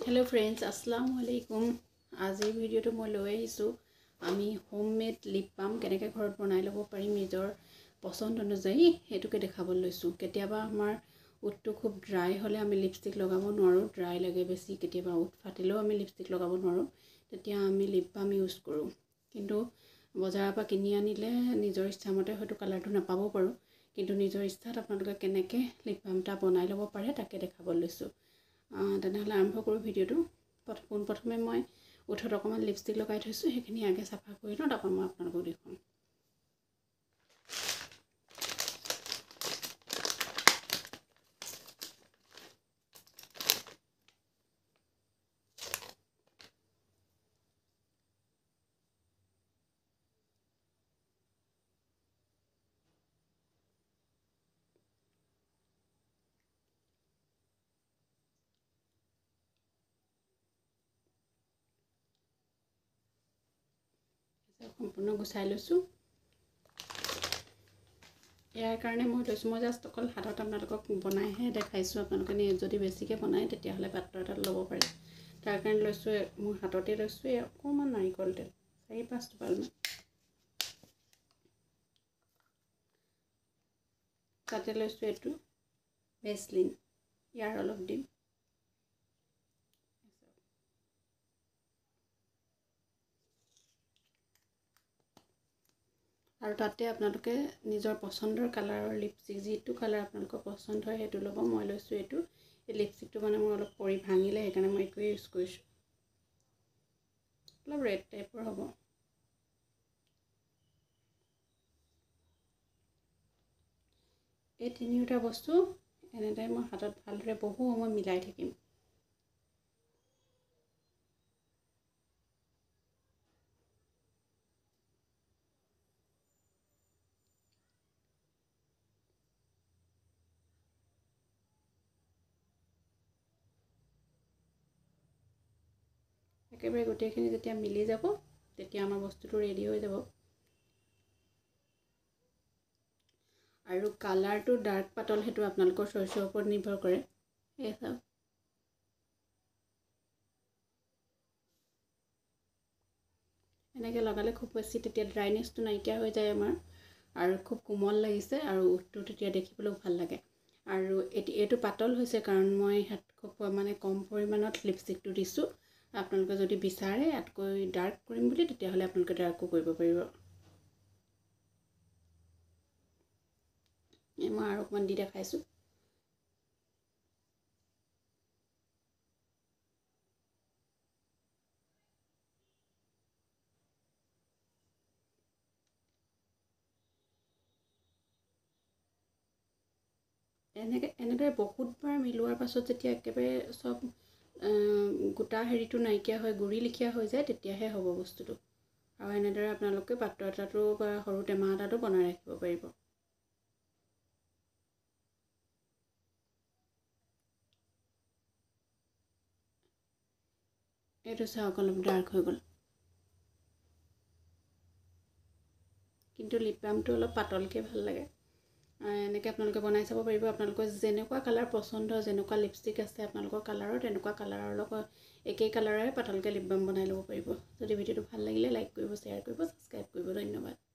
Hello friends अस्सलाम वालेकुम। आज এই ভিডিওটো মই লৈ আহিছো আমি হোমমেড লিপ বাম কেনেকৈ ঘৰত বনাই ল'ব পাৰিম নিজৰ পছন্দ অনুযায়ী হেতুকে দেখাবলৈ লৈছো। কেতিয়াবা আমাৰ উঠটো খুব ড্ৰাই হলে আমি লিপষ্টিক লগাব নোৱাৰো, ড্ৰাই লাগে বেছি, কেতিয়াবা উঠ ফাটিলেও আমি লিপষ্টিক লগাব নোৱাৰো, তেতিয়া আমি লিপ বাম ইউজ কৰো। কিন্তু বজাৰৰ পৰা কিনি আনিলে নিজৰ ইচ্ছামতে হয়তো কালাৰটো নাপাব পাৰো, কিন্তু নিজৰ ইচ্ছাত আপোনালোকে কেনেকৈ লিপ বামটা বনাই ল'ব পাৰে তাকে দেখাবলৈ লৈছো। তেনেহলে আৰম্ভ কৰো ভিডিওটো। প্ৰথমে মই উঠত অকমান লিপষ্টিক লগাই থৈছো, সেইখিনি আগে সাফা কৰি লওঁ, তাৰপৰা মই আপোনালোকক দেখাম। সম্পূৰ্ণ গুছাই লৈছো। ইয়াৰ কাৰণে মই জাষ্ট অকল হাতত আপোনালোকক বনাইহে দেখাইছো। আপোনালোকে যদি বেছিকৈ বনায় তেতিয়াহ'লে পাত্ৰ এটাত ল'ব পাৰে। তাৰ কাৰণে লৈছো, মোৰ হাততে লৈছো অকণমান নাৰিকল তেল, 4-5 টোপালমান। তাতে লৈছো এইটো ভেসলিন, ইয়াৰ অলপ দিম। আৰু তাতে আপোনালোকে নিজৰ পছন্দৰ কালাৰৰ লিপষ্টিক, যিটো কালাৰ আপোনালোকৰ পছন্দ হয় সেইটো ল'ব। মই লৈছো এইটো। এই লিপষ্টিকটো মানে মোৰ অলপ পৰি ভাঙিলে, সেইকাৰণে মই এইটোৱে ইউজ কৰিছো। অলপ ৰেড টাইপৰ হ'ব। এই তিনিওটা বস্তু এনেদৰে মই হাতত ভালদৰে বহু সময় মিলাই থাকিম। একেবাৰে গোটেইখিনি যেতিয়া মিলি যাব তেতিয়া আমাৰ বস্তুটো ৰেডি হৈ যাব। আৰু কালাৰটো ডাৰ্ক পাতল সেইটো আপোনালোকৰ চইচৰ ওপৰত নিৰ্ভৰ কৰে। এই চাওক, এনেকৈ লগালে খুব বেছি তেতিয়া ড্ৰাইনেছটো নাইকিয়া হৈ যায় আমাৰ, আৰু খুব কোমল লাগিছে, আৰু উঠটো তেতিয়া দেখিবলৈও ভাল লাগে। আৰু এইটো পাতল হৈছে কাৰণ মই খুব কম পৰিমাণত লিপষ্টিকটো দিছোঁ। আপোনালোকে যদি বিচাৰে ইয়াতকৈ ডাৰ্ক কৰিম বুলি তেতিয়াহ'লে আপোনালোকে ডাৰ্কো কৰিব পাৰিব। মই আৰু অকণমান দি দেখাইছোঁ। এনেদৰে বহুতবাৰ মিলোৱাৰ পাছত যেতিয়া একেবাৰে চব গোটা হেৰিটো নাইকিয়া হয়, গুৰি লিখীয়া হৈ যায়, তেতিয়াহে হ'ব বস্তুটো। আৰু এনেদৰে আপোনালোকে পাত্ৰ এটাতো বা সৰু টেমা এটাতো বনাই ৰাখিব পাৰিব। এইটো চাওক অলপ ডাৰ্ক হৈ গ'ল, কিন্তু লিপ বামটো অলপ পাতলকৈ ভাল লাগে। এনেকৈ আপোনালোকে বনাই চাব পাৰিব। আপোনালোকৰ যেনেকুৱা কালাৰ পছন্দ, যেনেকুৱা লিপষ্টিক আছে আপোনালোকৰ কালাৰৰ, তেনেকুৱা কালাৰৰ লগত একেই কালাৰেৰে পাতলকৈ লিপ বাম বনাই ল'ব পাৰিব। যদি ভিডিঅ'টো ভাল লাগিলে লাইক কৰিব, শ্বেয়াৰ কৰিব, ছাবস্ক্ৰাইব কৰিব। ধন্যবাদ।